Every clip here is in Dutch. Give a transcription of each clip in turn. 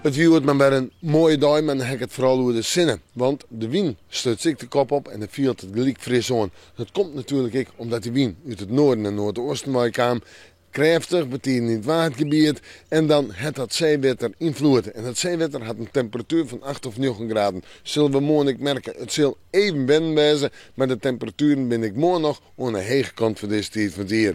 Het wordt maar bij een mooie dag, maar dan heb ik het vooral over de zinnen. Want de wien stuit zich de kop op en dan viel het gelijk fris aan. Dat komt natuurlijk ook omdat die wien uit het noorden en noordoosten kwam. Krachtig, betekent in het watergebied. En dan had dat zeewater invloed. En dat zeewater had een temperatuur van 8 of 9 graden. Zullen we morgen merken, het zal even wennen wezen, maar de temperaturen ben ik morgen nog aan de hege kant van deze tijd van het jaar.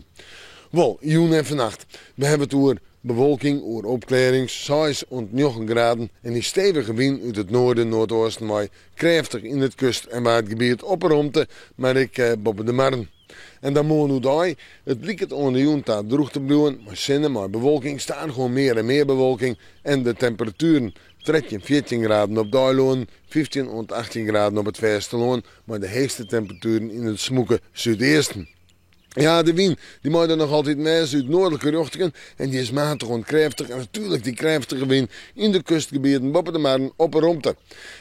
Wel, joen en vannacht. We hebben het over bewolking, over opklaring, 6 en 9 graden. En die stevige wind uit het noorden, noordoosten waai. Krachtig in het kust- en watergebied opperomte, maar ik boven de marn. En dan morgen dag, het lijkt aan de junta droog te blijven, maar zinnen, maar bewolking, staan gewoon meer en meer bewolking. En de temperaturen 13, 14 graden op Duiloon, 15 en 18 graden op het Vesterloon, maar de hoogste temperaturen in het smoeke zuidesten. Ja, de wind die maakt er nog altijd mee uit noordelijke richting en die is matig en krachtig. En natuurlijk die krachtige wind in de kustgebieden boven de marn op en romte.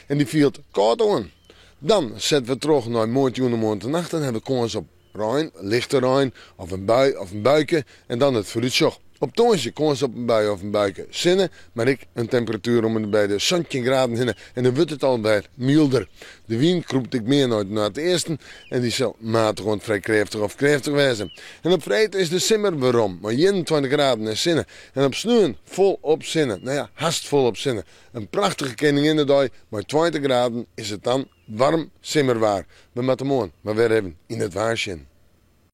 En die viel koud aan. Dan zetten we terug naar morgen en nacht en hebben we kans op rein, lichte rein, of een bui of een buikje en dan het vooruitzicht. Op toonsje kans op een bui of een buikje zinnen, maar ik een temperatuur om bij de 17 graden heen en dan wordt het al bij milder. De wind kroept ik meer naar het eerste en die zal matig en vrij krachtig of krachtig wezen. En op vrijdag is de simmer waarom, maar 21 graden en zinnen. En op sneeuwen vol op zinnen, nou ja, haast vol op zinnen. Een prachtige kenning in de dag, maar 20 graden is het dan warm simmerwaar. We moeten morgen maar weer even in het waarsje.